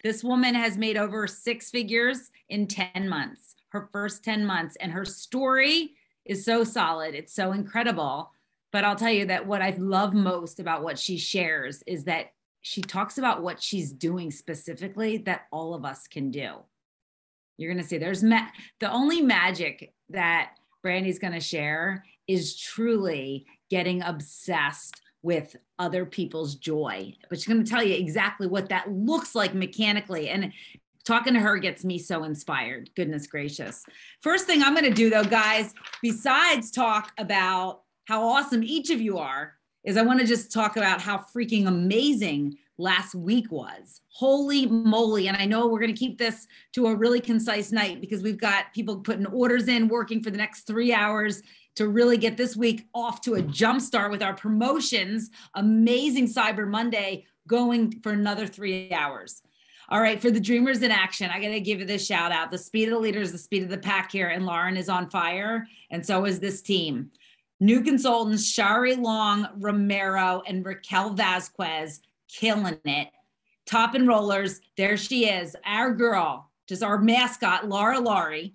This woman has made over 6 figures in 10 months, her first 10 months. And her story is so solid. It's so incredible. But I'll tell you that what I love most about what she shares is that she talks about what she's doing specifically that all of us can do. You're going to see the only magic that Brandy's going to share is truly getting obsessed with other people's joy. But she's going to tell you exactly what that looks like mechanically. And talking to her gets me so inspired. Goodness gracious. First thing I'm going to do though, guys, besides talk about how awesome each of you are, is I want to just talk about how freaking amazing last week was. Holy moly. And I know we're going to keep this to a really concise night because we've got people putting orders in, working for the next 3 hours to really get this week off to a jump start with our promotions. Amazing Cyber Monday going for another 3 hours. All right, for the dreamers in action, I got to give you this shout out. The speed of the leaders, the speed of the pack here, and Lauren is on fire, and so is this team. New consultants, Shari Long, Romero, and Raquel Vasquez, killing it. Top enrollers, there she is, our girl, just our mascot, Laura Laurie,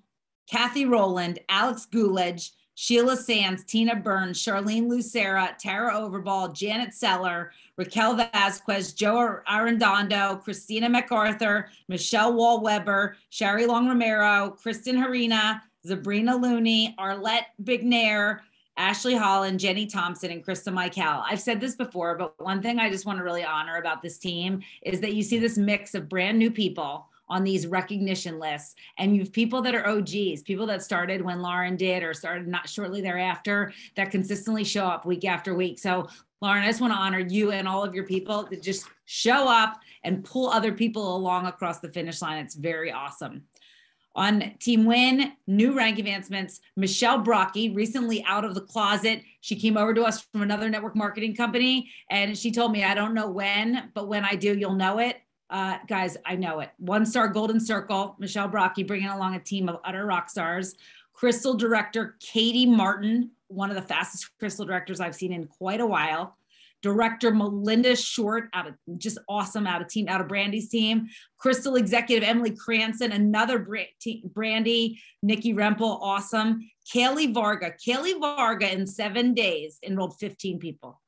Kathy Rowland, Alex Guledge, Sheila Sands, Tina Burns, Charlene Lucera, Tara Overball, Janet Seller, Raquel Vasquez, Joe Arredondo, Christina MacArthur, Michelle Wall-Weber, Shari Long Romero, Kristen Harina, Sabrina Looney, Arlette Bignair, Ashley Holland, Jenny Thompson, and Krista Michael. I've said this before, but one thing I just want to really honor about this team is that you see this mix of brand new people on these recognition lists. And you have people that are OGs, people that started when Lauren did or started not shortly thereafter, that consistently show up week after week. So Lauren, I just want to honor you and all of your people that just show up and pull other people along across the finish line. It's very awesome. On Team Win, new rank advancements, Michelle Brocky, recently out of the closet. She came over to us from another network marketing company, and she told me, I don't know when, but when I do, you'll know it. Guys, I know it. 1-star Golden Circle, Michelle Brocky, bringing along a team of utter rock stars. Crystal director, Katie Martin, one of the fastest crystal directors I've seen in quite a while. Director Melinda Short, just awesome, out of Brandy's team. Crystal executive Emily Cranston, another Brandy, Nikki Rempel, awesome. Kaylee Varga in 7 days enrolled 15 people.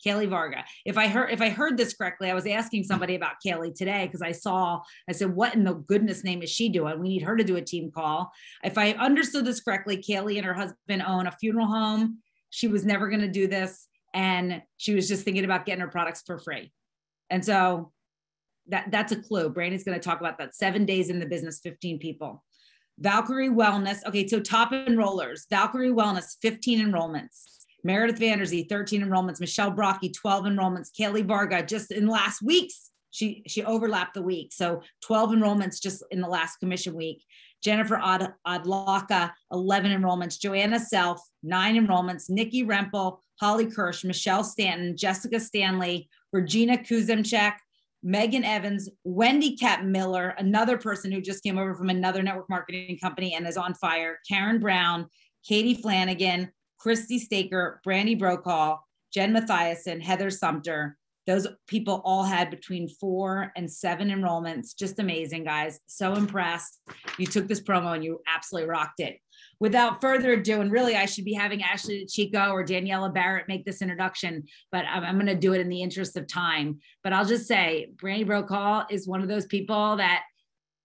Kaylee Varga. If I heard this correctly, I was asking somebody about Kaylee today because I said, what in the goodness name is she doing? We need her to do a team call. If I understood this correctly, Kaylee and her husband own a funeral home. She was never going to do this. And she was just thinking about getting her products for free. And so that's a clue. Brandy's going to talk about that. 7 days in the business, 15 people. Valkyrie Wellness. Okay, so top enrollers. Valkyrie Wellness, 15 enrollments. Meredith Vanderzee, 13 enrollments. Michelle Brocky, 12 enrollments. Kaylee Varga, just in last week's, she overlapped the week. So 12 enrollments just in the last commission week. Jennifer Odlaka, 11 enrollments. Joanna Self, 9 enrollments. Nikki Rempel, Holly Kirsch, Michelle Stanton, Jessica Stanley, Regina Kuzemchak, Megan Evans, Wendy Cat Miller, another person who just came over from another network marketing company and is on fire, Karen Brown, Katie Flanagan, Christy Staker, Brandy Brokaw, Jen Mathiasen, Heather Sumter. Those people all had between 4 and 7 enrollments. Just amazing, guys. So impressed. You took this promo and you absolutely rocked it. Without further ado, and really I should be having Ashley Chico or Daniela Barrett make this introduction, but I'm going to do it in the interest of time. But I'll just say, Brandy Brokaw is one of those people that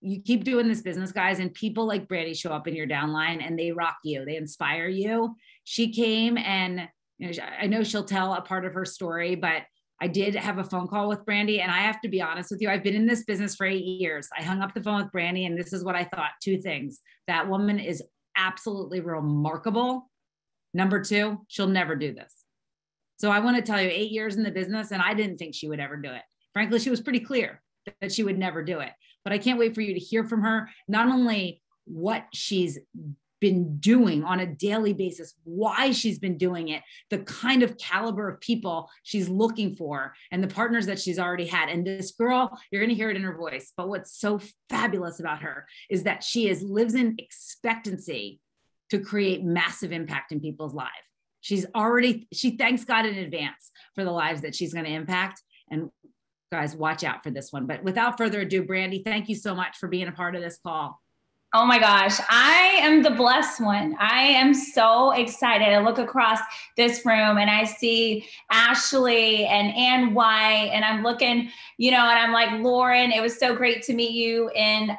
you keep doing this business, guys, and people like Brandy show up in your downline and they rock you. They inspire you. She came and I know she'll tell a part of her story, but I did have a phone call with Brandy, and I have to be honest with you. I've been in this business for 8 years. I hung up the phone with Brandy, and this is what I thought. 2 things. That woman is absolutely remarkable. Number 2, she'll never do this. So I want to tell you, 8 years in the business, and I didn't think she would ever do it. Frankly, she was pretty clear that she would never do it. But I can't wait for you to hear from her, not only what she's been doing on a daily basis, why she's been doing it, the kind of caliber of people she's looking for, and the partners that she's already had. And this girl, you're going to hear it in her voice. But what's so fabulous about her is that she lives in expectancy to create massive impact in people's lives. She thanks God in advance for the lives that she's going to impact. And guys, watch out for this one. But without further ado, Brandy, thank you so much for being a part of this call. Oh my gosh, I am the blessed one. I am so excited. I look across this room and I see Ashley and Ann White, and I'm looking, and I'm like, Lauren, it was so great to meet you in,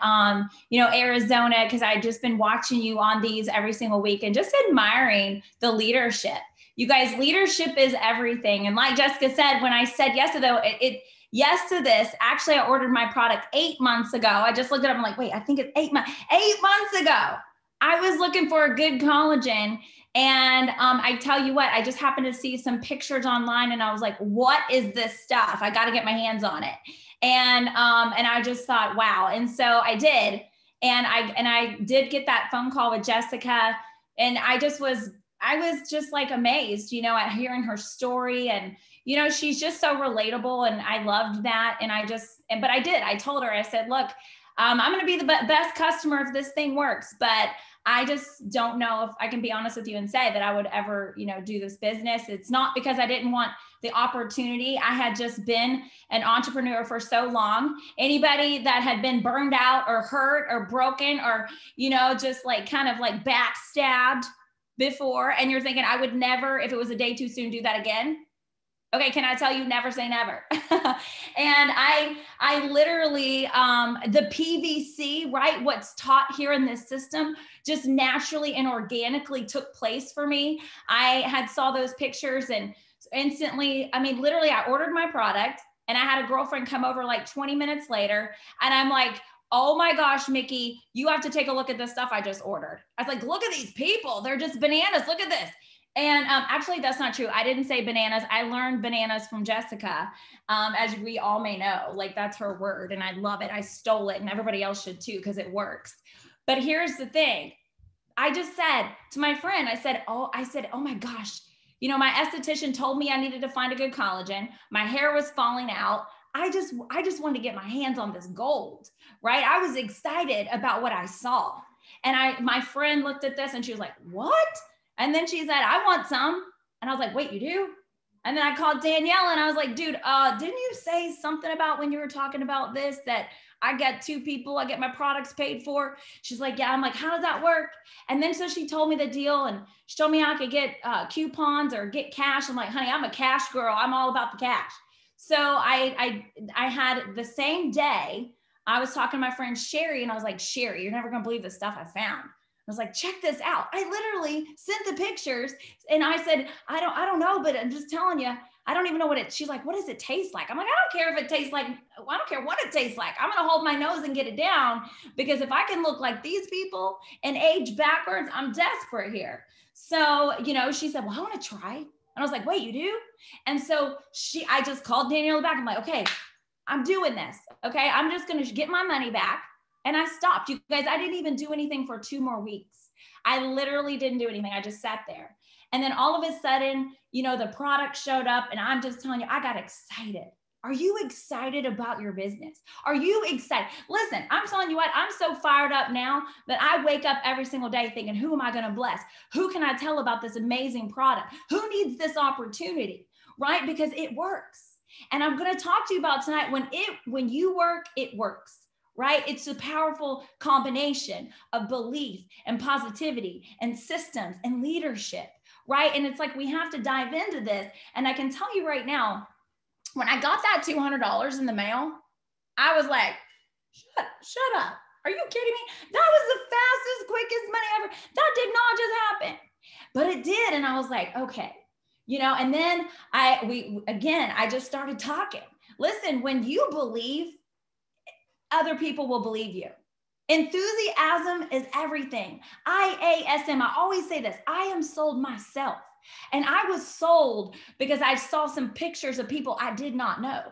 Arizona, because I've just been watching you on these every single week and just admiring the leadership. You guys, leadership is everything. And like Jessica said, when I said yes to yes to this, actually, I ordered my product 8 months ago. I just looked it up. I'm like, wait, I think it's 8 months. 8 months ago, I was looking for a good collagen. And I tell you what, I just happened to see some pictures online and I was like, what is this stuff? I got to get my hands on it. And I just thought, wow. And so I did. And I did get that phone call with Jessica. And I was just like amazed, at hearing her story. And, she's just so relatable. And I loved that. And I told her, I said, look, I'm going to be the best customer if this thing works, but I just don't know if I can be honest with you and say that I would ever, do this business. It's not because I didn't want the opportunity. I had just been an entrepreneur for so long. Anybody that had been burned out or hurt or broken or, just like kind of like backstabbed before, and you're thinking, I would never, if it was a day too soon, do that again. Okay, can I tell you, never say never. And I literally, the PVC, right, what's taught here in this system just naturally and organically took place for me. I had saw those pictures and instantly, literally I ordered my product and I had a girlfriend come over like 20 minutes later and I'm like, oh my gosh, Mickey, you have to take a look at this stuff I just ordered. I was like, look at these people. They're just bananas. Look at this. And actually, that's not true. I didn't say bananas. I learned bananas from Jessica, as we all may know. Like, that's her word, and I love it. I stole it, and everybody else should too, because it works. But here's the thing. I just said to my friend, I said, oh my gosh, my esthetician told me I needed to find a good collagen. My hair was falling out. I just wanted to get my hands on this gold, right? I was excited about what I saw. And my friend looked at this and she was like, what? And then she said, I want some. And I was like, wait, you do? And then I called Danielle and I was like, dude, didn't you say something about when you were talking about this, that I get 2 people, I get my products paid for? She's like, yeah. I'm like, how does that work? And then so she told me the deal and she told me I could get coupons or get cash. I'm like, honey, I'm a cash girl. I'm all about the cash. So I had the same day, I was talking to my friend Sherry and I was like, Sherry, you're never going to believe the stuff I found. I was like, check this out. I literally sent the pictures and I said, I don't know, but I'm just telling you, I don't even know what she's like, what does it taste like? I'm like, I don't care if it tastes like, I don't care what it tastes like. I'm going to hold my nose and get it down, because if I can look like these people and age backwards, I'm desperate here. So, she said, well, I want to try. And I was like, wait, you do? And so I just called Danielle back. I'm like, okay, I'm doing this. Okay. I'm just going to get my money back. And I stopped. You guys, I didn't even do anything for 2 more weeks. I literally didn't do anything. I just sat there. And then all of a sudden, the product showed up and I'm just telling you, I got excited. Are you excited about your business? Are you excited? Listen, I'm telling you what, I'm so fired up now that I wake up every single day thinking, who am I going to bless? Who can I tell about this amazing product? Who needs this opportunity, right? Because it works. And I'm going to talk to you about tonight, when you work, it works. Right? It's a powerful combination of belief and positivity and systems and leadership, right? And it's like, we have to dive into this. And I can tell you right now, when I got that $200 in the mail, I was like, shut up. Are you kidding me? That was the fastest, quickest money ever. That did not just happen, but it did. And I was like, okay, and then I just started talking. Listen, when you believe, other people will believe you. Enthusiasm is everything. IASM, I always say this, I am sold myself. And I was sold because I saw some pictures of people I did not know.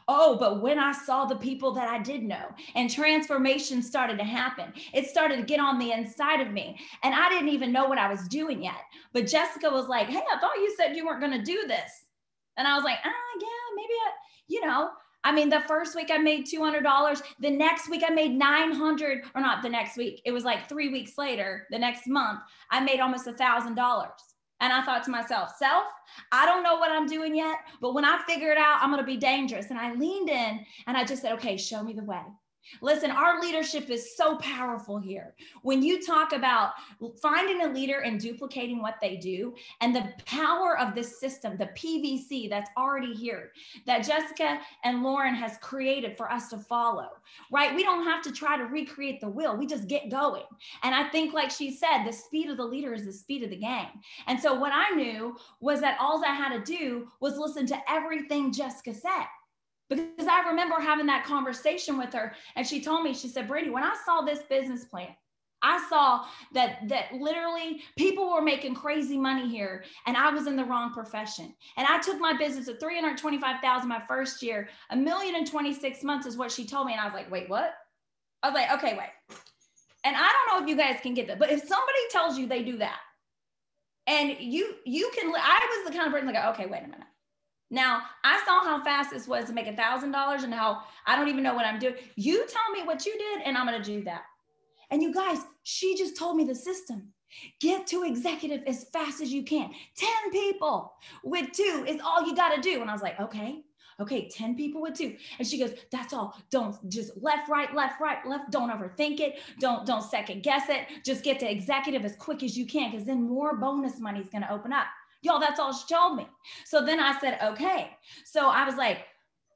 Oh, but when I saw the people that I did know and transformation started to happen, it started to get on the inside of me. And I didn't even know what I was doing yet. But Jessica was like, hey, I thought you said you weren't going to do this. And I was like, yeah, maybe the first week I made $200. The next week I made $900, or not the next week. It was like 3 weeks later, the next month, I made almost $1,000. And I thought to myself, self, I don't know what I'm doing yet, but when I figure it out, I'm going to be dangerous. And I leaned in and I just said, okay, show me the way. Listen, our leadership is so powerful here. When you talk about finding a leader and duplicating what they do and the power of this system, the PVC that's already here, that Jessica and Lauren has created for us to follow, right? We don't have to try to recreate the wheel. We just get going. And I think, like she said, the speed of the leader is the speed of the game. And so what I knew was that all I had to do was listen to everything Jessica said. Because I remember having that conversation with her, and she told me, she said, Brandy, when I saw this business plan, I saw that literally people were making crazy money here, and I was in the wrong profession. And I took my business at $325,000 my first year. $1 million in 26 months is what she told me. And I was like, wait, what? I was like, okay, wait. And I don't know if you guys can get that, but if somebody tells you they do that, and you can, I was the kind of person that go, okay, wait a minute. Now, I saw how fast this was to make $1,000 and how I don't even know what I'm doing. You tell me what you did and I'm going to do that. And you guys, she just told me the system. Get to executive as fast as you can. 10 people with 2 is all you got to do. And I was like, okay, 10 people with 2. And she goes, that's all. Don't just left, right, left. Don't overthink it. Don't second guess it. Just get to executive as quick as you can, because then more bonus money is going to open up. Y'all, that's all she told me. So then I said, okay. So I was like,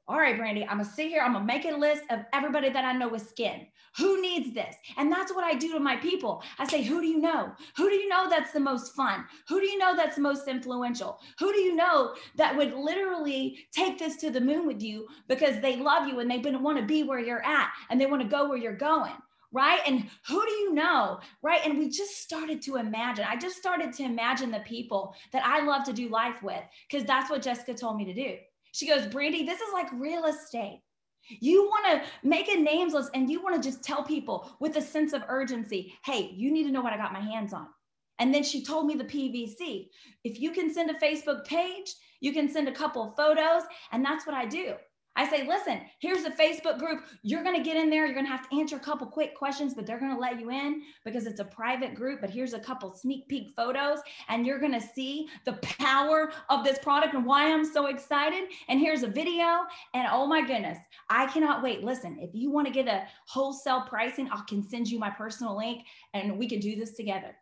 all right, Brandy, I'm gonna sit here. I'm gonna make a list of everybody that I know with skin. Who needs this? And that's what I do to my people. I say, who do you know? Who do you know that's the most fun? Who do you know that's the most influential? Who do you know that would literally take this to the moon with you because they love you and they want to be where you're at and they want to go where you're going? Right? And who do you know? Right? And we just started to imagine. I just started to imagine the people that I love to do life with, because that's what Jessica told me to do. She goes, Brandy, this is like real estate. You want to make a names list and you want to just tell people with a sense of urgency, hey, you need to know what I got my hands on. And then she told me the PVC. If you can send a Facebook page, you can send a couple of photos, and that's what I do. I say, listen, here's a Facebook group. You're going to get in there. You're going to have to answer a couple quick questions, but they're going to let you in because it's a private group. But here's a couple sneak peek photos, and you're going to see the power of this product and why I'm so excited. And here's a video. And oh my goodness, I cannot wait. Listen, if you want to get a wholesale pricing, I can send you my personal link and we can do this together.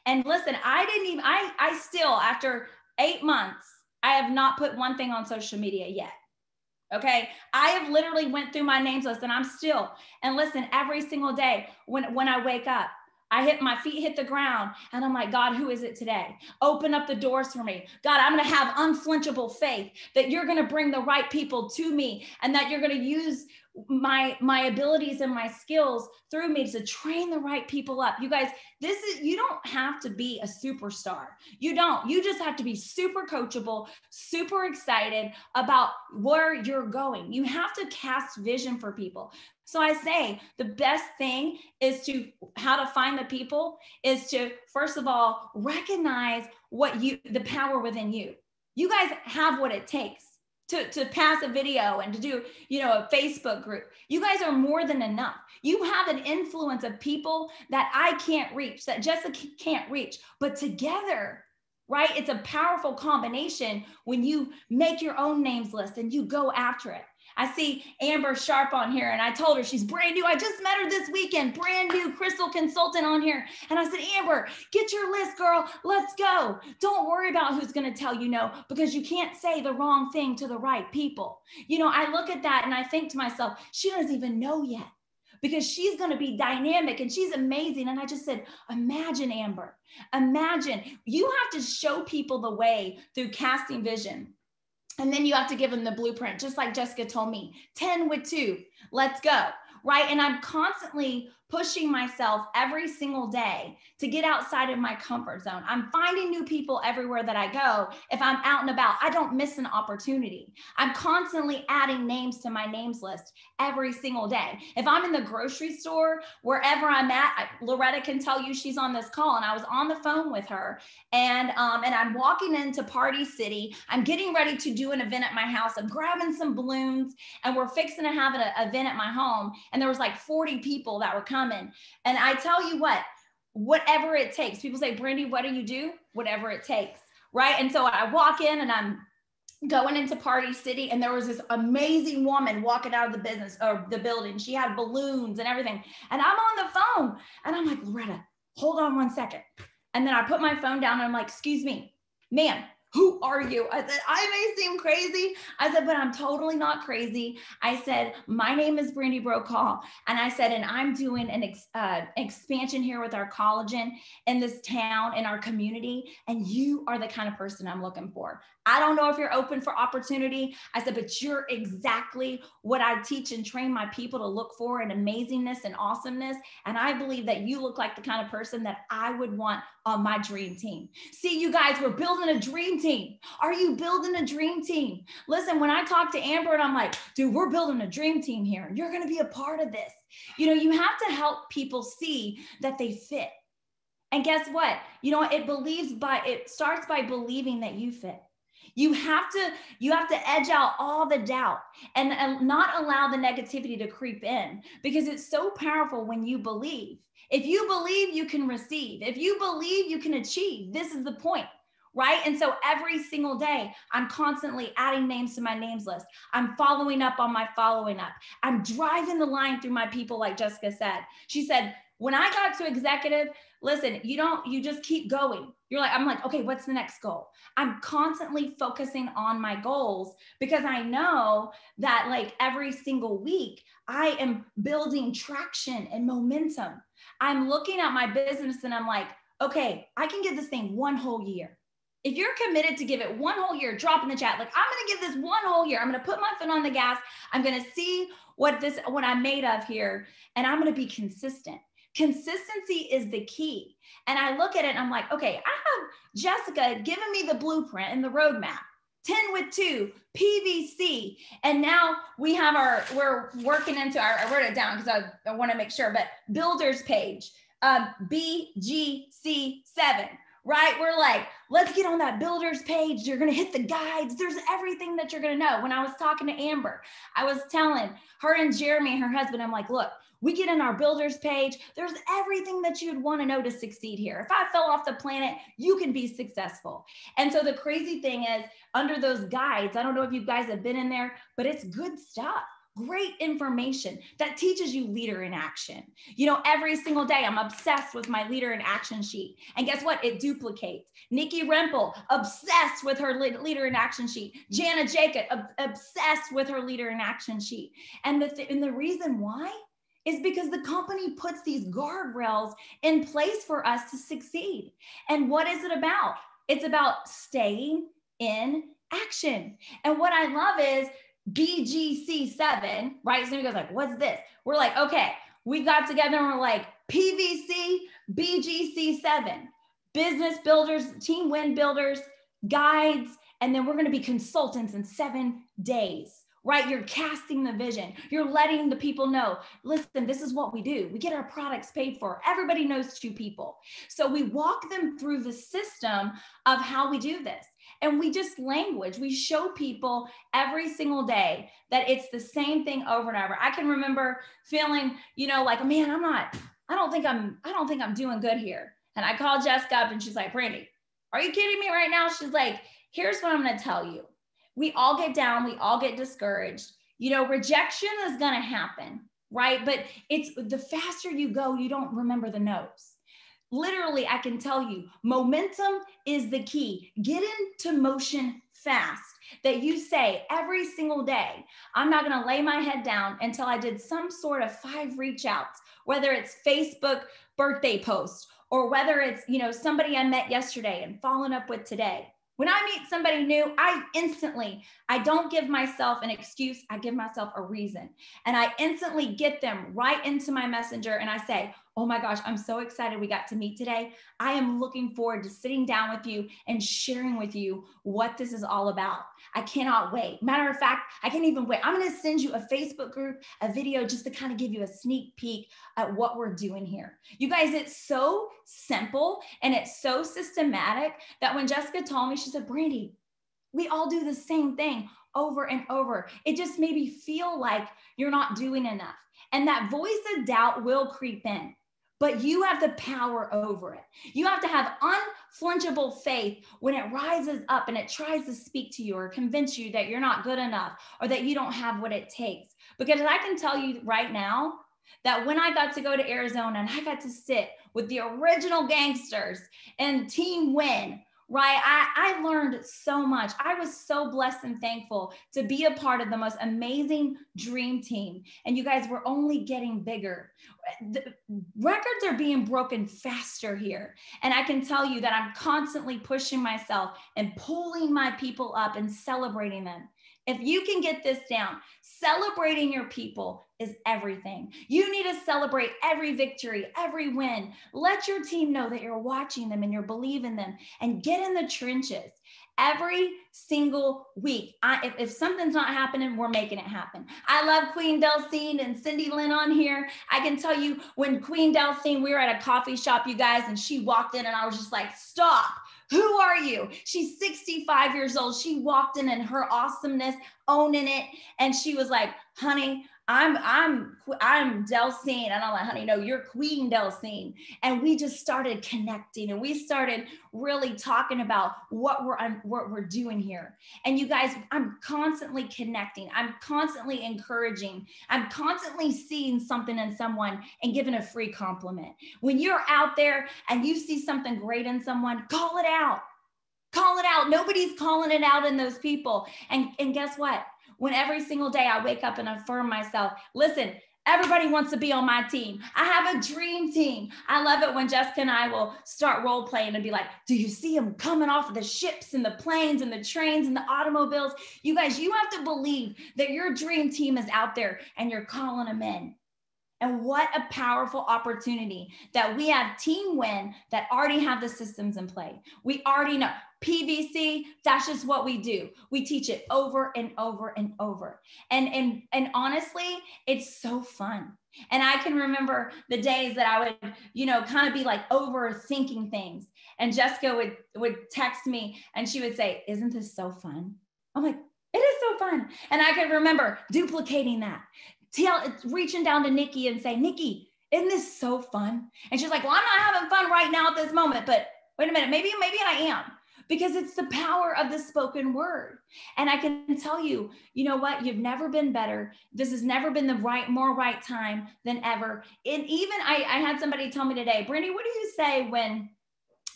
And listen, I still, after 8 months, I have not put one thing on social media yet. Okay. I have literally went through my names list and I'm still, and listen, every single day when I wake up, my feet hit the ground and I'm like, God, who is it today? Open up the doors for me. God, I'm going to have unflinchable faith that you're going to bring the right people to me and that you're going to use my abilities and my skills through me to train the right people up. You guys, you don't have to be a superstar. You just have to be super coachable, super excited about where you're going. You have to cast vision for people. So I say the best thing is how to find the people is to, first of all, recognize the power within you. You guys have what it takes to pass a video and to do, a Facebook group. You guys are more than enough. You have an influence of people that I can't reach, that Jessica can't reach, but together, right? It's a powerful combination when you make your own names list and you go after it. I see Amber Sharp on here, and I told her she's brand new. I just met her this weekend, brand new crystal consultant on here. And I said, Amber, get your list, girl. Let's go. Don't worry about who's going to tell you no, because you can't say the wrong thing to the right people. I look at that and I think to myself, she doesn't even know yet, because she's going to be dynamic and she's amazing. And I just said, imagine, Amber, imagine. You have to show people the way through casting vision. And then you have to give them the blueprint, just like Jessica told me, 10 with 2, let's go, right? And I'm constantly pushing myself every single day to get outside of my comfort zone. I'm finding new people everywhere that I go. If I'm out and about, I don't miss an opportunity. I'm constantly adding names to my names list every single day. If I'm in the grocery store, wherever I'm at, Loretta can tell you she's on this call, and I was on the phone with her, and I'm walking into Party City. I'm getting ready to do an event at my house. I'm grabbing some balloons, and we're fixing to have an event at my home. And there was like 40 people that were coming. And I tell you what, whatever it takes. People say, Brandy, what do you do? Whatever it takes. right? And so I walk in and I'm going into Party City, and there was this amazing woman walking out of the business or the building. She had balloons and everything. And I'm on the phone and I'm like, Loretta, hold on 1 second. And then I put my phone down and I'm like, excuse me, ma'am, who are you? I said, I may seem crazy. I said, but I'm totally not crazy. I said, my name is Brandy Brokaw. And I said, and I'm doing an expansion here with our collagen in this town, in our community. And you are the kind of person I'm looking for. I don't know if you're open for opportunity. I said, but you're exactly what I teach and train my people to look for in amazingness and awesomeness. And I believe that you look like the kind of person that I would want on my dream team. See, you guys, we're building a dream team. Are you building a dream team? Listen, when I talk to Amber and I'm like, dude, we're building a dream team here. You're going to be a part of this. You know, you have to help people see that they fit. And guess what? You know, it starts by believing that you fit. You have to edge out all the doubt and not allow the negativity to creep in, because it's so powerful when you believe. If you believe, you can receive. If you believe, you can achieve. This is the point, right? And so every single day, I'm constantly adding names to my names list. I'm following up on my following up. I'm driving the line through my people, like Jessica said. She said, when I got to executive, listen, you just keep going. I'm like, okay, what's the next goal? I'm constantly focusing on my goals, because I know that like every single week I am building traction and momentum. I'm looking at my business and I'm like, okay, I can give this thing 1 whole year. If you're committed to give it 1 whole year, drop in the chat. Like, I'm going to give this 1 whole year. I'm going to put my foot on the gas. I'm going to see what I'm made of here. And I'm going to be consistent. Consistency is the key. And I look at it and I'm like, okay, I have Jessica giving me the blueprint and the roadmap. 10 with 2, PVC. And now we're working into I wrote it down because I want to make sure, but builders page, BGC7, right? We're like, let's get on that builders page. You're going to hit the guides. There's everything that you're going to know. When I was talking to Amber, I was telling her and Jeremy, her husband, I'm like, look, we get in our builders page. There's everything that you'd want to know to succeed here. If I fell off the planet, you can be successful. And so the crazy thing is, under those guides, I don't know if you guys have been in there, but it's good stuff. Great information that teaches you leader in action. You know, every single day I'm obsessed with my leader in action sheet. And guess what? It duplicates. Nikki Rempel, obsessed with her leader in action sheet. Jana Jacob, obsessed with her leader in action sheet. And the reason why is because the company puts these guardrails in place for us to succeed. And what is it about? It's about staying in action. And what I love is BGC7, right? Somebody goes like, what's this? We're like, okay, we got together and we're like, PVC, BGC7, business builders, team win builders, guides, and then we're going to be consultants in 7 days. Right? You're casting the vision. You're letting the people know, listen, this is what we do. We get our products paid for. Everybody knows 2 people. So we walk them through the system of how we do this. And we just language. We show people every single day that it's the same thing over and over. I can remember feeling, you know, like, man, I don't think I'm doing good here. And I called Jessica up and she's like, Brandy, are you kidding me right now? She's like, here's what I'm going to tell you. We all get down. We all get discouraged. You know, rejection is going to happen, right? But it's the faster you go, you don't remember the no's. Literally, I can tell you, momentum is the key. Get into motion fast. That you say every single day, I'm not going to lay my head down until I did some sort of 5 reach outs, whether it's Facebook birthday post or whether it's, you know, somebody I met yesterday and following up with today. When I meet somebody new, I don't give myself an excuse. I give myself a reason. And I instantly get them right into my messenger and I say, oh my gosh, I'm so excited we got to meet today. I am looking forward to sitting down with you and sharing with you what this is all about. I cannot wait. Matter of fact, I can't even wait. I'm going to send you a Facebook group, a video, just to kind of give you a sneak peek at what we're doing here. You guys, it's so simple and it's so systematic that when Jessica told me, she said, Brandy, we all do the same thing over and over. It just made me feel like you're not doing enough. And that voice of doubt will creep in. but you have the power over it. You have to have unflinchable faith when it rises up and it tries to speak to you or convince you that you're not good enough or that you don't have what it takes. Because I can tell you right now that when I got to go to Arizona and I got to sit with the original gangsters and Team Win, right? I learned so much. I was so blessed and thankful to be a part of the most amazing dream team. And you guys were only getting bigger. The records are being broken faster here. And I can tell you that I'm constantly pushing myself and pulling my people up and celebrating them. If you can get this down, celebrating your people is everything. You need to celebrate every victory, every win. Let your team know that you're watching them and you're believing them, and get in the trenches every single week. If something's not happening, we're making it happen. I love Queen Delcine and Cindy Lynn on here. I can tell you when Queen Delcine, we were at a coffee shop, you guys, and she walked in and I was just like, stop. Who are you? She's 65 years old. She walked in and her awesomeness, owning it. And she was like, honey, I'm Delcine. And I'm like, honey, no, you're Queen Delcine. And we just started connecting and we started really talking about what we're doing here. And you guys, I'm constantly connecting. I'm constantly encouraging. I'm constantly seeing something in someone and giving a free compliment. When you're out there and you see something great in someone, call it out. Call it out. Nobody's calling it out in those people. And guess what? When every single day I wake up and affirm myself, listen, everybody wants to be on my team. I have a dream team. I love it when Jessica and I will start role playing and be like, do you see them coming off of the ships and the planes and the trains and the automobiles? You guys, you have to believe that your dream team is out there and you're calling them in. And what a powerful opportunity that we have Team Win that already have the systems in play. We already know PVC, that's just what we do. We teach it over and over and over. And honestly, it's so fun. And I can remember the days that I would, kind of be like overthinking things. And Jessica would text me and she would say, isn't this so fun? I'm like, it is so fun. And I can remember duplicating that. Reaching down to Nikki and say, Nikki, isn't this so fun? And she's like, well, I'm not having fun right now at this moment, but wait a minute, maybe I am, because it's the power of the spoken word. And I can tell you, you know what? You've never been better. This has never been the more right time than ever. And even I had somebody tell me today, Brandy, what do you say when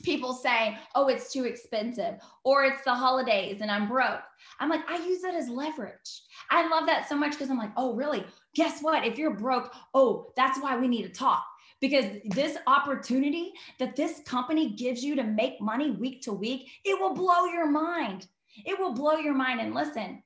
people say, oh, it's too expensive, or it's the holidays and I'm broke? I'm like, I use that as leverage. I love that so much because I'm like, oh, really? Guess what? If you're broke, oh, that's why we need to talk. Because this opportunity that this company gives you to make money week to week, it will blow your mind. It will blow your mind. And listen,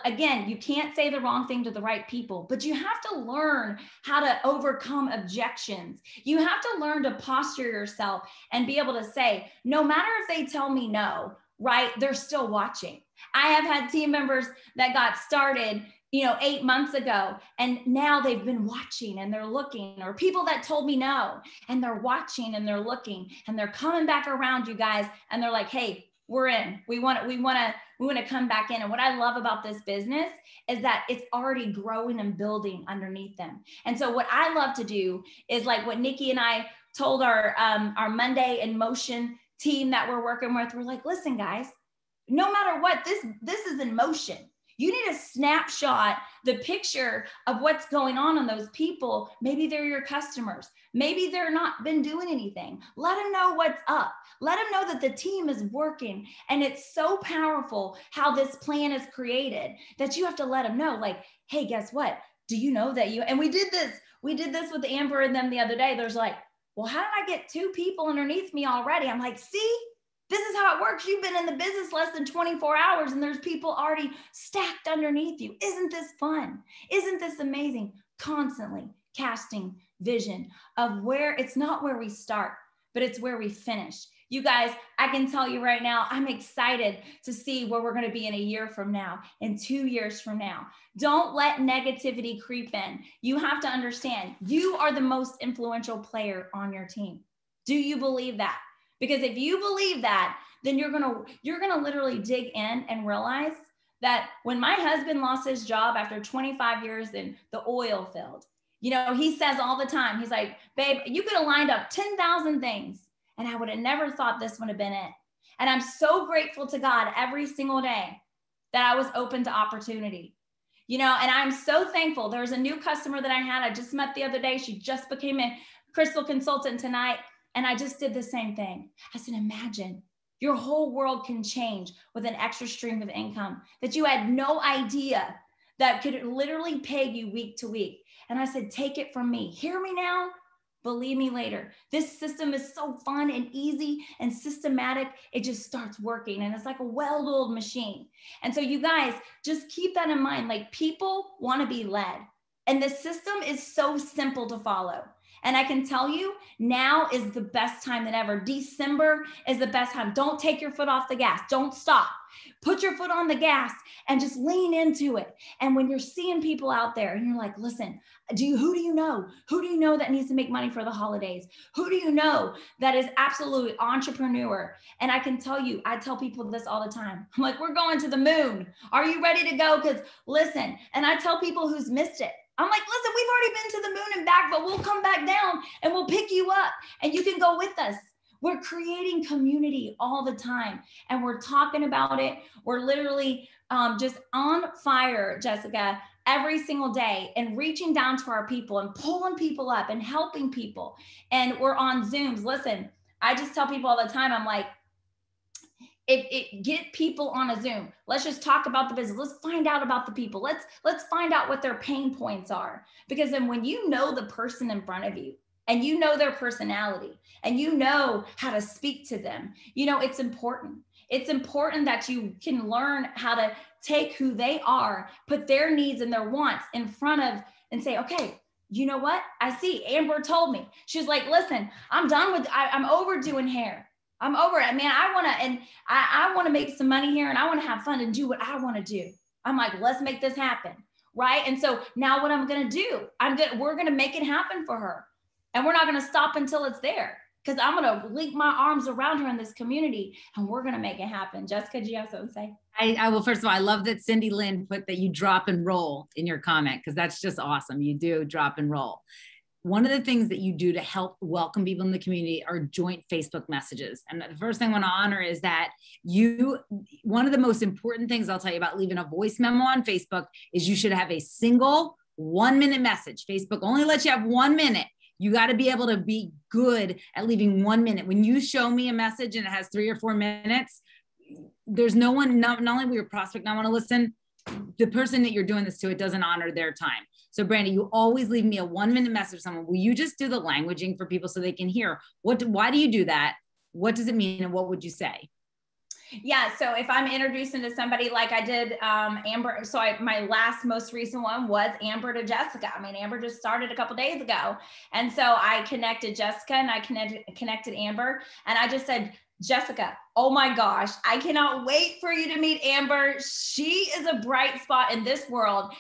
again, you can't say the wrong thing to the right people, but you have to learn how to overcome objections. You have to learn to posture yourself and be able to say, no matter if they tell me no, right? They're still watching. I have had team members that got started 8 months ago, and now they've been watching and they're looking, or people that told me no, and they're watching and they're looking and they're coming back around, you guys. And they're like, hey, we're in, we want to come back in. And what I love about this business is that it's already growing and building underneath them. And so what I love to do is like what Nikki and I told our Monday in Motion team that we're working with. We're like, listen, guys, no matter what, this is in motion. You need to snapshot the picture of what's going on those people. Maybe they're your customers. Maybe they're not been doing anything. Let them know what's up. Let them know that the team is working. And it's so powerful how this plan is created that you have to let them know, like, hey, guess what? Do you know that and we did this with Amber and them the other day. There's like, well, how did I get 2 people underneath me already? I'm like, see? This is how it works. You've been in the business less than 24 hours and there's people already stacked underneath you. Isn't this fun? Isn't this amazing? Constantly casting vision of where it's not where we start, but it's where we finish. You guys, I can tell you right now, I'm excited to see where we're going to be in a year from now, in 2 years from now. Don't let negativity creep in. You have to understand you are the most influential player on your team. Do you believe that? Because if you believe that, then you're gonna literally dig in and realize that when my husband lost his job after 25 years in the oil field, You know, he says all the time, he's like, babe, you could have lined up 10,000 things and I would have never thought this would have been it. And I'm so grateful to God every single day that I was open to opportunity. You know, and I'm so thankful. There's a new customer that I had, I just met the other day. She just became a crystal consultant tonight. And I just did the same thing. I said, imagine your whole world can change with an extra stream of income that you had no idea that could literally pay you week to week. And I said, take it from me. Hear me now. Believe me later. This system is so fun and easy and systematic. It just starts working and it's like a well-oiled machine. And so you guys just keep that in mind. Like, people want to be led and the system is so simple to follow. And I can tell you, now is the best time than ever. December is the best time. Don't take your foot off the gas. Don't stop. Put your foot on the gas and just lean into it. And when you're seeing people out there and you're like, listen, who do you know? Who do you know that needs to make money for the holidays? Who do you know that is absolutely entrepreneur? And I can tell you, I tell people this all the time. I'm like, we're going to the moon. Are you ready to go? Because listen, and I tell people who's missed it, I'm like, listen, we've already been to the moon and back, but we'll come back down and we'll pick you up and you can go with us. We're creating community all the time and we're talking about it. We're literally just on fire, Jessica, every single day and reaching down to our people and pulling people up and helping people. And we're on Zooms. Listen, I just tell people all the time, I'm like, get people on a Zoom. Let's just talk about the business. Let's find out about the people. Let's find out what their pain points are. Because then when you know the person in front of you and you know their personality and you know how to speak to them, you know, it's important. It's important that you can learn how to take who they are, put their needs and their wants in front of and say, okay, you know what? I see. Amber told me. She's like, listen, I'm done with, I'm overdoing hair. I'm over it, man. I want to make some money here and I want to have fun and do what I want to do. I'm like, let's make this happen. Right. And so now what I'm going to do, we're going to make it happen for her. And we're not going to stop until it's there because I'm going to link my arms around her in this community and we're going to make it happen. Jessica, do you have something to say? I will. First of all, I love that Cindy Lynn put that you drop and roll in your comment because that's just awesome. You do drop and roll. One of the things that you do to help welcome people in the community are joint Facebook messages. And the first thing I want to honor is that one of the most important things I'll tell you about leaving a voice memo on Facebook is you should have a single 1-minute message. Facebook only lets you have 1 minute. You got to be able to be good at leaving 1 minute. When you show me a message and it has 3 or 4 minutes, there's no one, not only will your prospect not want to listen, the person that you're doing this to, it doesn't honor their time. So Brandy, you always leave me a 1-minute message to someone. Will you just do the languaging for people so they can hear why do you do that? What does it mean? And what would you say? Yeah. So if I'm introducing to somebody like I did Amber, so my most recent one was Amber to Jessica. I mean, Amber just started a couple days ago. And so I connected Jessica and I connected Amber and I just said, Jessica, oh my gosh, I cannot wait for you to meet Amber. She is a bright spot in this world.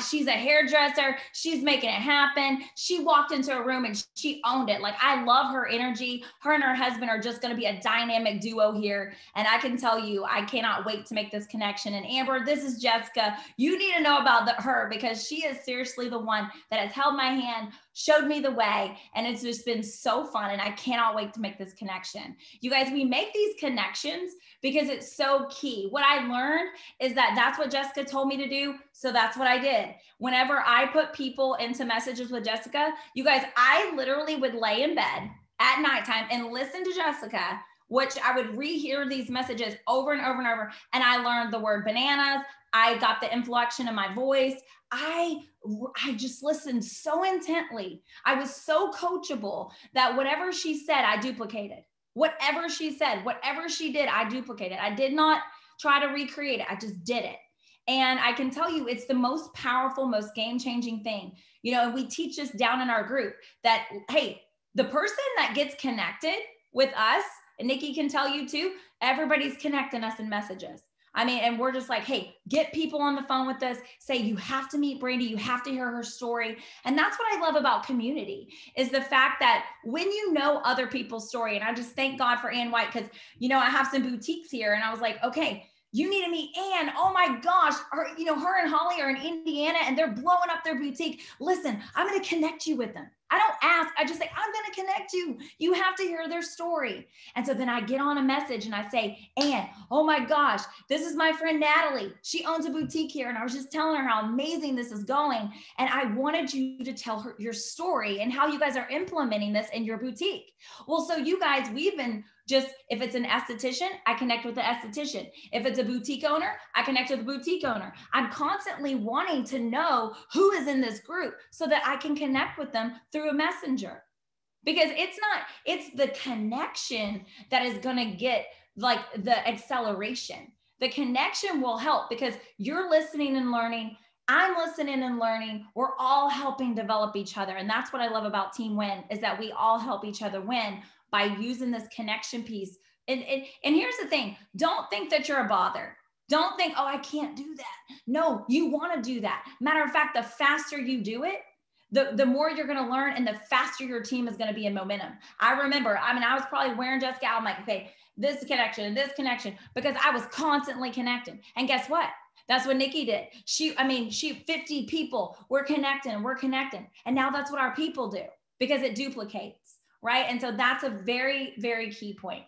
She's a hairdresser. She's making it happen. She walked into a room and she owned it. Like, I love her energy. Her and her husband are just going to be a dynamic duo here. And I can tell you, I cannot wait to make this connection. And Amber, this is Jessica. You need to know about her because she is seriously the one that has held my hand, showed me the way, and it's just been so fun. And I cannot wait to make this connection. You guys, we make these connections because it's so key. What I learned is that that's what Jessica told me to do. So that's what I did. Whenever I put people into messages with Jessica, you guys, I literally would lay in bed at nighttime and listen to Jessica, which I would rehear these messages over and over and over. And I learned the word bananas. I got the inflection in my voice. I just listened so intently. I was so coachable that whatever she said, I duplicated. Whatever she said, whatever she did, I duplicated. I did not try to recreate it. I just did it. And I can tell you, it's the most powerful, most game-changing thing. You know, and we teach this down in our group that, hey, the person that gets connected with us, and Nikki can tell you too, everybody's connecting us in messages. I mean, and we're just like, hey, get people on the phone with us. Say, you have to meet Brandy. You have to hear her story. And that's what I love about community is the fact that when you know other people's story, and I just thank God for Ann White because, you know, I have some boutiques here and I was like, okay, you need to meet Ann. Oh my gosh. Her, her and Holly are in Indiana and they're blowing up their boutique. Listen, I'm going to connect you with them. I don't ask. I just say, I'm going to connect you. You have to hear their story. And so then I get on a message and I say, Ann, oh my gosh, this is my friend Natalie. She owns a boutique here. And I was just telling her how amazing this is going. And I wanted you to tell her your story and how you guys are implementing this in your boutique. Well, so you guys, we've been if it's an esthetician, I connect with the esthetician. If it's a boutique owner, I connect with the boutique owner. I'm constantly wanting to know who is in this group so that I can connect with them through a messenger. Because it's the connection that is going to get like the acceleration. The connection will help because you're listening and learning. I'm listening and learning. We're all helping develop each other. And that's what I love about Team Win is that we all help each other win by using this connection piece. And here's the thing. Don't think that you're a bother. Don't think, oh, I can't do that. No, you want to do that. Matter of fact, the faster you do it, the more you're going to learn and the faster your team is going to be in momentum. I remember, I was probably wearing Jessica out. I'm like, okay, this connection, because I was constantly connecting. And guess what? That's what Nikki did. She 50 people were connecting. And now that's what our people do because it duplicates. Right. And so that's a very, very key point.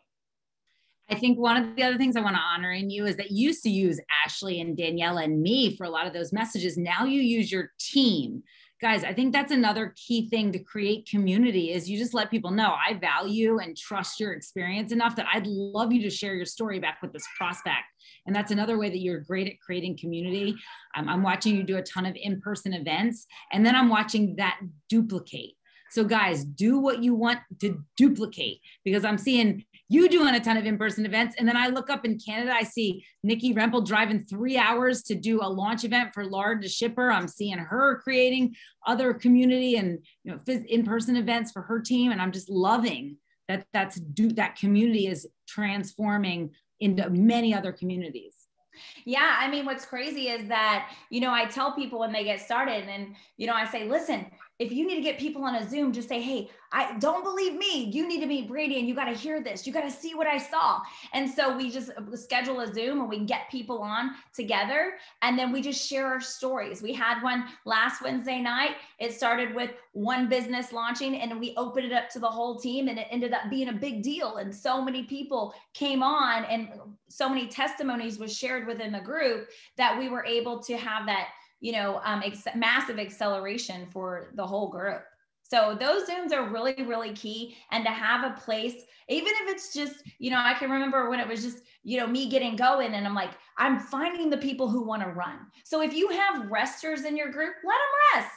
I think one of the other things I want to honor in you is that you used to use Ashley and Daniela and me for a lot of those messages. Now you use your team. Guys, I think that's another key thing to create community is you just let people know I value and trust your experience enough that I'd love you to share your story back with this prospect. And that's another way that you're great at creating community. I'm watching you do a ton of in-person events, and then I'm watching that duplicate. So guys, do what you want to duplicate because I'm seeing you doing a ton of in-person events. And then I look up in Canada, I see Nikki Rempel driving 3 hours to do a launch event for Lard to Shipper. I'm seeing her creating other community and in-person events for her team. And I'm just loving that community is transforming into many other communities. Yeah. I mean, what's crazy is that, I tell people when they get started and, I say, listen, if you need to get people on a Zoom, just say, hey, I don't believe me. You need to meet Brandy and you got to hear this. You got to see what I saw. And so we just schedule a Zoom and we get people on together. And then we just share our stories. We had one last Wednesday night. It started with one business launching and we opened it up to the whole team and it ended up being a big deal. And so many people came on and so many testimonies was shared within the group that we were able to have that massive acceleration for the whole group. So those Zooms are really, really key. And to have a place, even if it's just, I can remember when it was just, me getting going and I'm like, I'm finding the people who want to run. So if you have resters in your group, let them rest.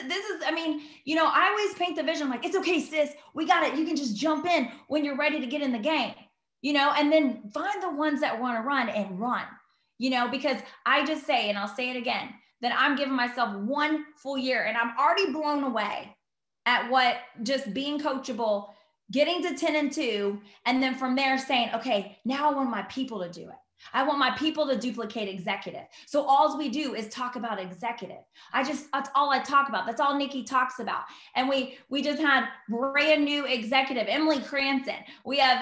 This is, I always paint the vision like, it's okay, sis, we got it. You can just jump in when you're ready to get in the game, and then find the ones that want to run and run, because I just say, and I'll say it again, that I'm giving myself 1 full year and I'm already blown away at what just being coachable, getting to 10-2. And then from there saying, okay, now I want my people to do it. I want my people to duplicate executive. So all we do is talk about executive. That's all I talk about. That's all Nikki talks about. And we just had brand new executive, Emily Cranston. We have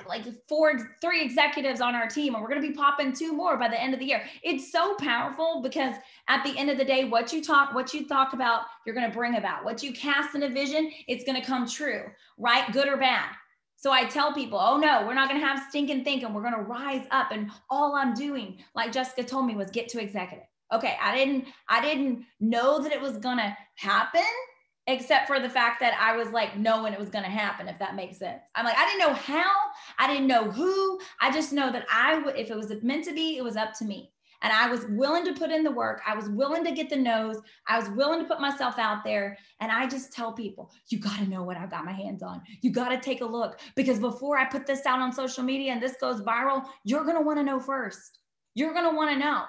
like 3 executives on our team, and we're going to be popping 2 more by the end of the year. It's so powerful because at the end of the day, what you talk about, you're going to bring about. What you cast in a vision, it's going to come true, right? Good or bad. So I tell people, oh no, we're not going to have stinking thinking. We're going to rise up. And all I'm doing, like Jessica told me, was get to executive. Okay. I didn't know that it was going to happen, except for the fact that I was like knowing it was going to happen, if that makes sense. I'm like, I didn't know how, I didn't know who. I just know that if it was meant to be, it was up to me. And I was willing to put in the work. I was willing to get the no's. I was willing to put myself out there. And I just tell people, you got to know what I've got my hands on. You got to take a look, because before I put this out on social media and this goes viral, you're going to want to know first. You're going to want to know.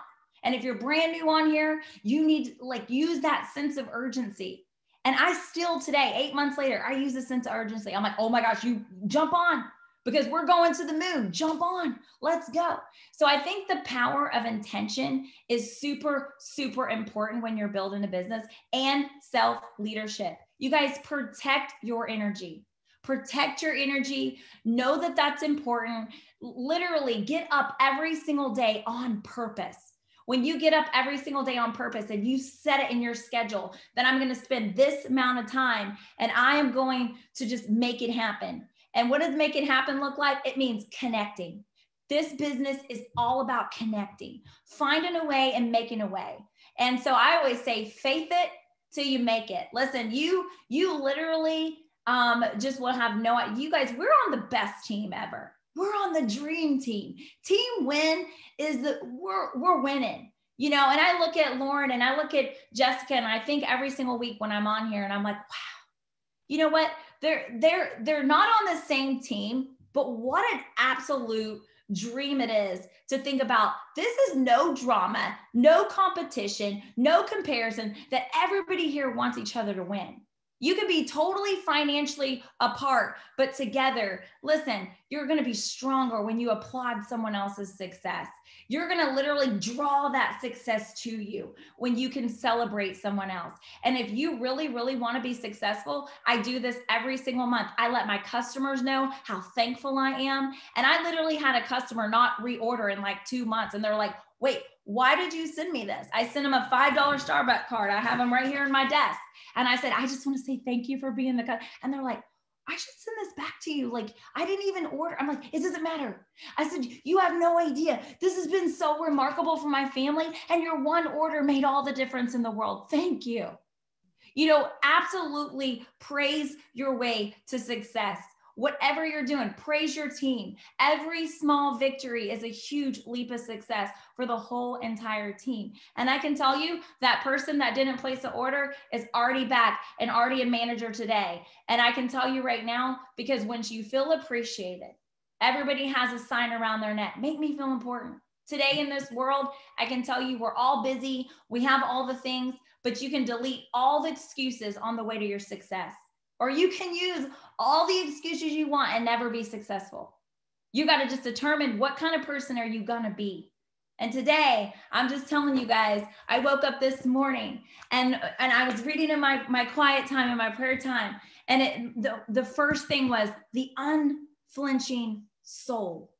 And if you're brand new on here, you need to use that sense of urgency. And I still today, 8 months later, I use a sense of urgency. I'm like, oh my gosh, you jump on. Because we're going to the moon, jump on, let's go. So I think the power of intention is super, super important when you're building a business, and self-leadership. You guys protect your energy. Protect your energy. Know that that's important. Literally get up every single day on purpose. When you get up every single day on purpose and you set it in your schedule, that I'm going to spend this amount of time and I am going to just make it happen. And what does make it happen look like? It means connecting. This business is all about connecting, finding a way and making a way. And so I always say, faith it till you make it. Listen, you literally just will have no idea. You guys, we're on the best team ever. We're on the dream team. Team win is we're winning, you know. And I look at Lauren and I look at Jessica, and I think every single week when I'm on here and I'm like, wow, you know what? They're not on the same team, but what an absolute dream it is to think about. This is no drama, no competition, no comparison, that everybody here wants each other to win. You could be totally financially apart, but together, listen, you're going to be stronger when you applaud someone else's success. You're going to literally draw that success to you when you can celebrate someone else. And if you really, really want to be successful, I do this every single month. I let my customers know how thankful I am. And I literally had a customer not reorder in like 2 months. And they're like, wait, why did you send me this? I sent them a $5 Starbucks card. I have them right here in my desk. And I said, I just want to say thank you for being the customer. And they're like, I should send this back to you. Like, I didn't even order. I'm like, it doesn't matter. I said, you have no idea. This has been so remarkable for my family. And your one order made all the difference in the world. Thank you. You know, absolutely praise your way to success. Whatever you're doing, praise your team. Every small victory is a huge leap of success for the whole entire team. And I can tell you that person that didn't place an order is already back and already a manager today. And I can tell you right now, because when you feel appreciated, everybody has a sign around their neck. Make me feel important. Today in this world, I can tell you we're all busy. We have all the things, but you can delete all the excuses on the way to your success. Or you can use all the excuses you want and never be successful. You got to just determine what kind of person are you going to be. And today, I'm just telling you guys, I woke up this morning and I was reading in my quiet time and my prayer time. And the first thing was the unflinching soul.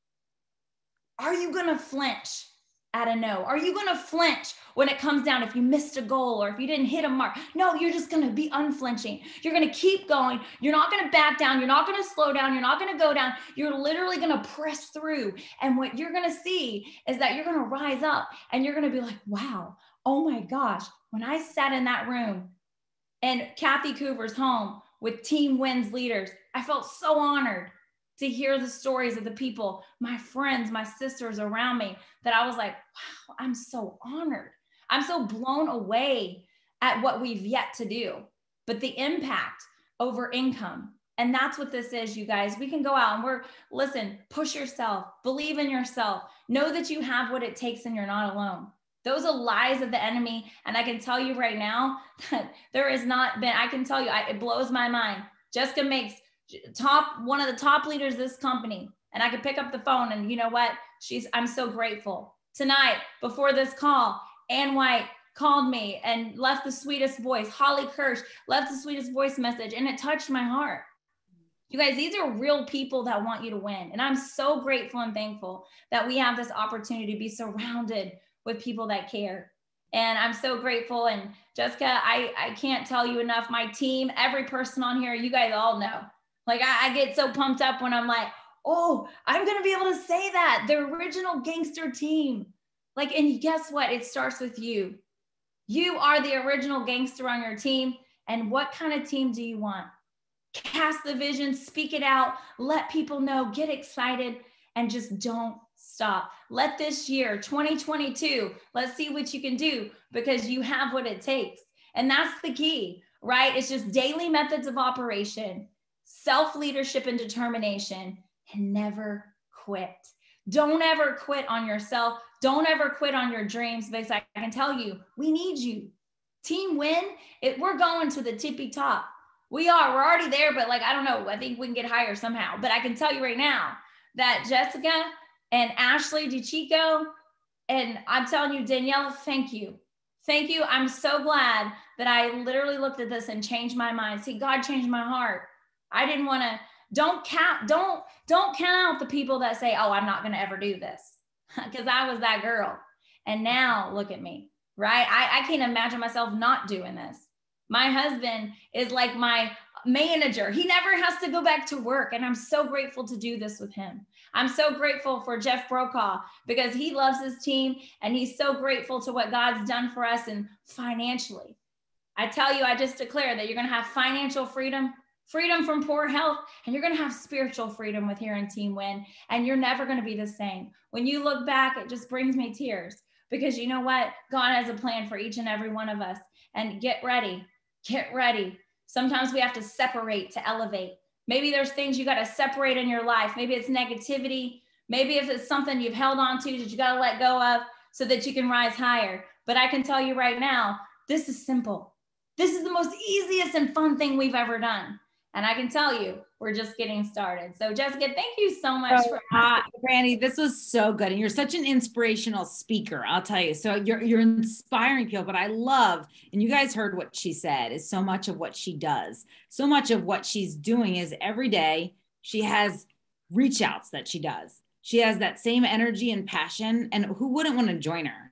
Are you going to flinch at a no? Are you going to flinch when it comes down if you missed a goal or if you didn't hit a mark? No, you're just going to be unflinching. You're going to keep going. You're not going to back down. You're not going to slow down. You're not going to go down. You're literally going to press through. And what you're going to see is that you're going to rise up and you're going to be like, wow, oh my gosh. When I sat in that room in Kathy Coover's home with Team Wins leaders, I felt so honored to hear the stories of the people, my friends, my sisters around me, that I was like, wow, I'm so honored. I'm so blown away at what we've yet to do, but the impact over income. And that's what this is, you guys. We can go out and listen, push yourself, believe in yourself, know that you have what it takes and you're not alone. Those are lies of the enemy. And I can tell you right now that there has not been, I can tell you, it blows my mind. Jessica makes one of the top leaders of this company. And I could pick up the phone and you know what? I'm so grateful. Tonight, before this call, Ann White called me and left the sweetest voice. Holly Kirsch left the sweetest voice message and it touched my heart. You guys, these are real people that want you to win. And I'm so grateful and thankful that we have this opportunity to be surrounded with people that care. And I'm so grateful. And Jessica, I can't tell you enough. My team, every person on here, you guys all know. Like I get so pumped up when I'm like, oh, I'm going to be able to say that. The original gangster team. Like, and guess what? It starts with you. You are the original gangster on your team. And what kind of team do you want? Cast the vision, speak it out, let people know, get excited, and just don't stop. Let this year, 2022, let's see what you can do because you have what it takes. And that's the key, right? It's just daily methods of operation, self-leadership and determination, and never quit. Don't ever quit on yourself. Don't ever quit on your dreams because I can tell you, we need you. Team Win, we're going to the tippy top. We're already there, but like, I don't know. I think we can get higher somehow. But I can tell you right now that Jessica and Ashley DiCicco, and I'm telling you, Danielle, thank you. Thank you. I'm so glad that I literally looked at this and changed my mind. See, God changed my heart I didn't want to, don't count out the people that say, oh, I'm not going to ever do this. Because I was that girl. And now look at me, right? I can't imagine myself not doing this. My husband is like my manager. He never has to go back to work. And I'm so grateful to do this with him. I'm so grateful for Jeff Brokaw because he loves his team and he's so grateful to what God's done for us and financially. I tell you, I just declare that you're going to have financial freedom, freedom from poor health, and you're going to have spiritual freedom with here in Team Win. And you're never going to be the same. When you look back, it just brings me tears because you know what? God has a plan for each and every one of us. And get ready. Get ready. Sometimes we have to separate to elevate. Maybe there's things you got to separate in your life. Maybe it's negativity. Maybe if it's something you've held on to that you got to let go of so that you can rise higher. But I can tell you right now, this is simple. This is the most easiest and fun thing we've ever done. And I can tell you, we're just getting started. So Jessica, thank you so much for Brandy, this was so good. And you're such an inspirational speaker, I'll tell you. So you're inspiring people, but I love, and you guys heard what she said, is so much of what she does. So much of what she's doing is every day she has reach outs that she does. She has that same energy and passion, and who wouldn't want to join her?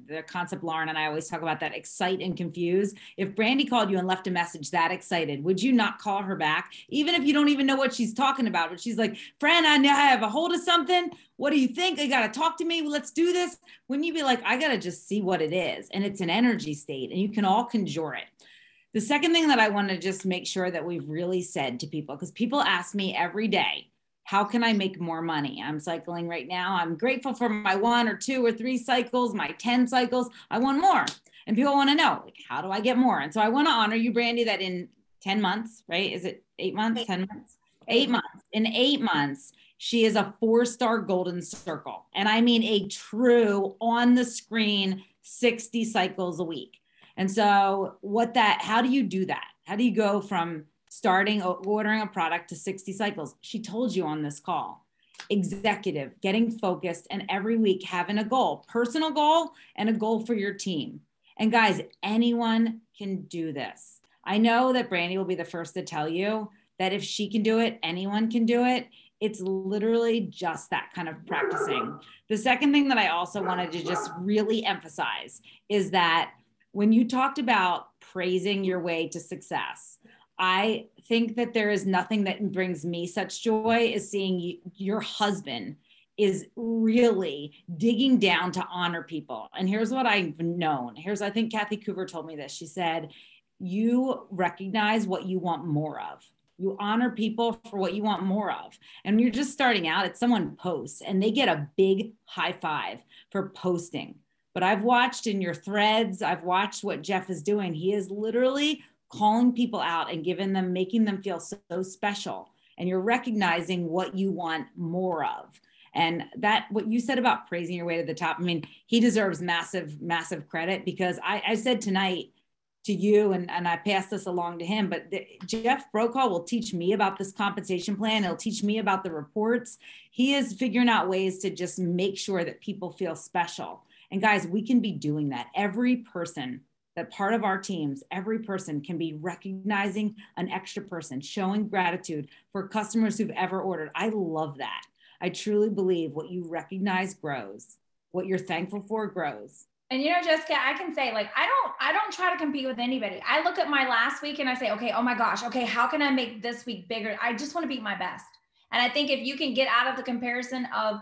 The concept Lauren and I always talk about, that excite and confuse. If Brandy called you and left a message that excited, would you not call her back? Even if you don't even know what she's talking about, but she's like, friend, I have a hold of something. What do you think? You got to talk to me. Let's do this. Wouldn't you be like, I got to just see what it is. And it's an energy state and you can all conjure it. The second thing that I want to just make sure that we've really said to people, because people ask me every day, how can I make more money? I'm cycling right now. I'm grateful for my 1 or 2 or 3 cycles, my 10 cycles. I want more. And people want to know, like, how do I get more? And so I want to honor you, Brandy, that in 10 months, right? Is it 8 months, 10 months? 8 months. In 8 months, she is a 4-star golden circle. And I mean a true on the screen 60 cycles a week. And so how do you do that? How do you go from starting ordering a product to 60 cycles? She told you on this call. Executive, getting focused, and every week having a goal, personal goal and a goal for your team. And guys, anyone can do this. I know that Brandy will be the first to tell you that if she can do it, anyone can do it. It's literally just that kind of practicing. The second thing that I also wanted to just really emphasize is that when you talked about praising your way to success, I think that there is nothing that brings me such joy as seeing your husband is really digging down to honor people. And here's what I've known. I think Kathy Coover told me this. She said, you recognize what you want more of. You honor people for what you want more of. And you're just starting out, it's someone posts and they get a big high five for posting. But I've watched in your threads, I've watched what Jeff is doing. He is literally calling people out and making them feel so special. And you're recognizing what you want more of. And that, what you said about praising your way to the top, I mean, he deserves massive, massive credit, because I said tonight to you, and I passed this along to him, but Jeff Brokaw will teach me about this compensation plan. He'll teach me about the reports. He is figuring out ways to just make sure that people feel special. And guys, we can be doing that. Every person that part of our teams, every person can be recognizing an extra person, showing gratitude for customers who've ever ordered. I love that. I truly believe what you recognize grows. What you're thankful for grows. And you know, Jessica, I can say, like, I don't try to compete with anybody. I look at my last week and I say, okay, oh my gosh, okay, how can I make this week bigger? I just want to beat my best. And I think if you can get out of the comparison of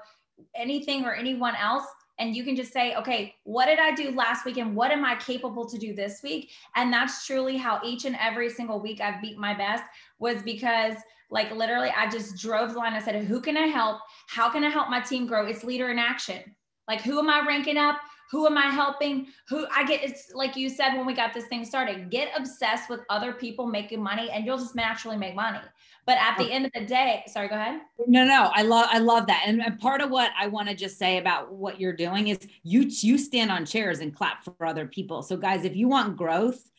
anything or anyone else, and you can just say, okay, what did I do last week and what am I capable to do this week? And that's truly how each and every single week I've beat my best, was because, like, literally I just drove the line. I said, who can I help? How can I help my team grow? It's leader in action. Like, who am I ranking up? Who am I helping? It's like you said when we got this thing started, get obsessed with other people making money and you'll just naturally make money. But at the end of the day, sorry, go ahead. No, I love that. And part of what I want to just say about what you're doing is you stand on chairs and clap for other people. So guys, if you want growth,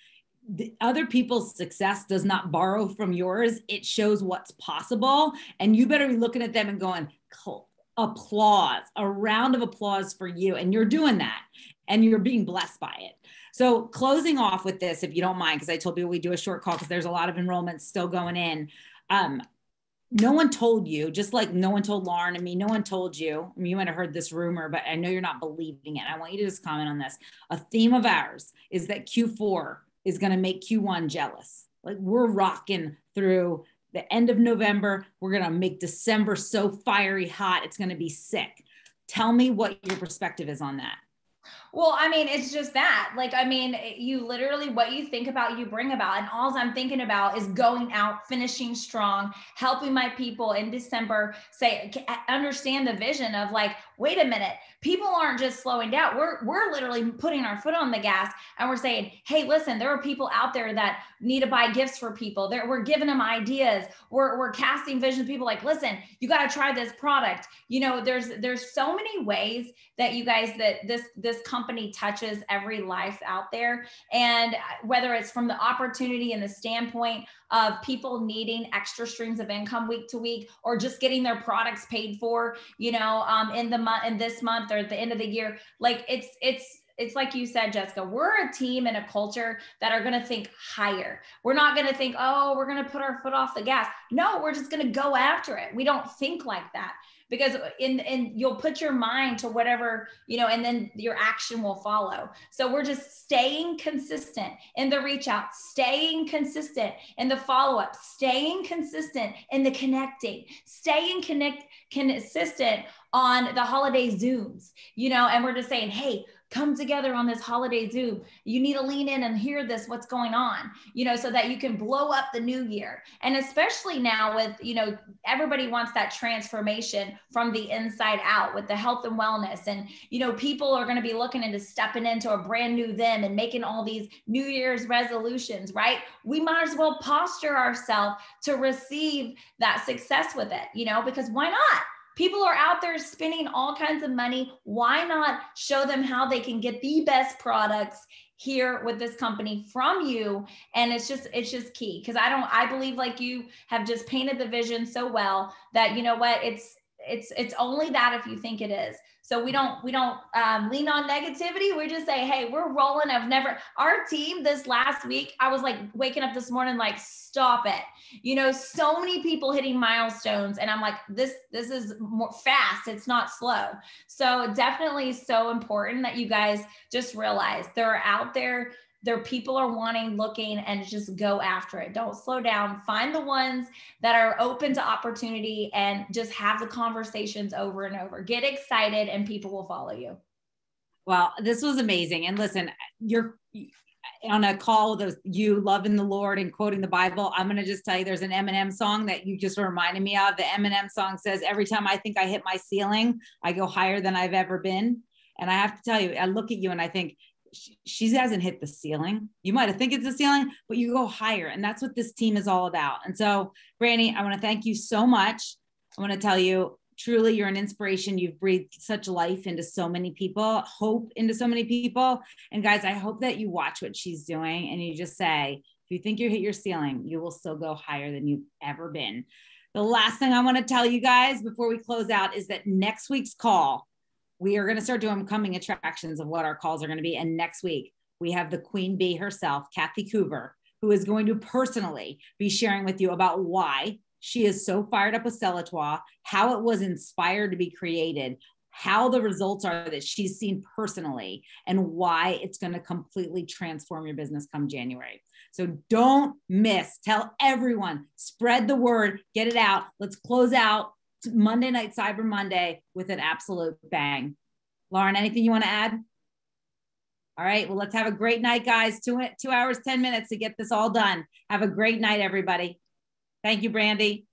other people's success does not borrow from yours. It shows what's possible. And you better be looking at them and going, applause, a round of applause for you. And you're doing that and you're being blessed by it. So closing off with this, if you don't mind, because I told you we do a short call because there's a lot of enrollments still going in. No one told you, just like no one told Lauren and me, no one told you. I mean, you might have heard this rumor, but I know you're not believing it. I want you to just comment on this. A theme of ours is that Q4 is going to make Q1 jealous. Like we're rocking through the end of November. We're going to make December so fiery hot. It's going to be sick. Tell me what your perspective is on that. Well, I mean, it's just that. Like, I mean, you literally, what you think about, you bring about. And all I'm thinking about is going out, finishing strong, helping my people in December understand the vision of like, wait a minute, people aren't just slowing down. We're literally putting our foot on the gas and we're saying, hey, listen, there are people out there that need to buy gifts for people. We're giving them ideas. We're casting vision. People like, listen, you got to try this product. You know, there's so many ways that you guys, that this company touches every life out there. And whether it's from the opportunity and the standpoint of people needing extra streams of income week to week, or just getting their products paid for, you know, in this month or at the end of the year, like it's like you said, Jessica, we're a team and a culture that are going to think higher. We're not going to think, oh, we're going to put our foot off the gas. No, we're just going to go after it. We don't think like that, because you'll put your mind to whatever, you know, and then your action will follow. So we're just staying consistent in the reach out, staying consistent in the follow-up, staying consistent in the connecting, staying consistent on the holiday Zooms, you know, and we're just saying, hey, come together on this holiday Zoom. You need to lean in and hear this, what's going on, you know, so that you can blow up the new year. And especially now with, you know, everybody wants that transformation from the inside out with the health and wellness. And, you know, people are going to be looking into stepping into a brand new them and making all these New Year's resolutions, right? We might as well posture ourselves to receive that success with it, you know, because why not? People are out there spending all kinds of money. Why not show them how they can get the best products here with this company from you? And it's just key. Cause I believe like you have just painted the vision so well that, you know what, it's only that if you think it is. So we don't lean on negativity. We just say, hey, we're rolling. Our team this last week, I was like waking up this morning, like, stop it. You know, so many people hitting milestones. And I'm like, this is more fast. It's not slow. So definitely so important that you guys just realize they're out there. People are wanting, looking, and just go after it. Don't slow down. Find the ones that are open to opportunity and just have the conversations over and over. Get excited and people will follow you. Well, this was amazing. And listen, you're on a call with you loving the Lord and quoting the Bible. I'm going to just tell you, there's an Eminem song that you just reminded me of. The Eminem song says, every time I think I hit my ceiling, I go higher than I've ever been. And I have to tell you, I look at you and I think, she hasn't hit the ceiling. You might have think it's the ceiling, but you go higher. And that's what this team is all about. And so, Brandy, I want to thank you so much. I want to tell you, truly, you're an inspiration. You've breathed such life into so many people, hope into so many people. And guys, I hope that you watch what she's doing and you just say, if you think you hit your ceiling, you will still go higher than you've ever been. The last thing I want to tell you guys before we close out is that next week's call, we are going to start doing coming attractions of what our calls are going to be. And next week, we have the Queen Bee herself, Kathy Coover, who is going to personally be sharing with you about why she is so fired up with Celatois, how it was inspired to be created, how the results are that she's seen personally, and why it's going to completely transform your business come January. So don't miss. Tell everyone, spread the word, get it out. Let's close out Monday night, Cyber Monday, with an absolute bang. Lauren, anything you want to add? All right. Well, let's have a great night, guys. 2 hours, 10 minutes to get this all done. Have a great night, everybody. Thank you, Brandy.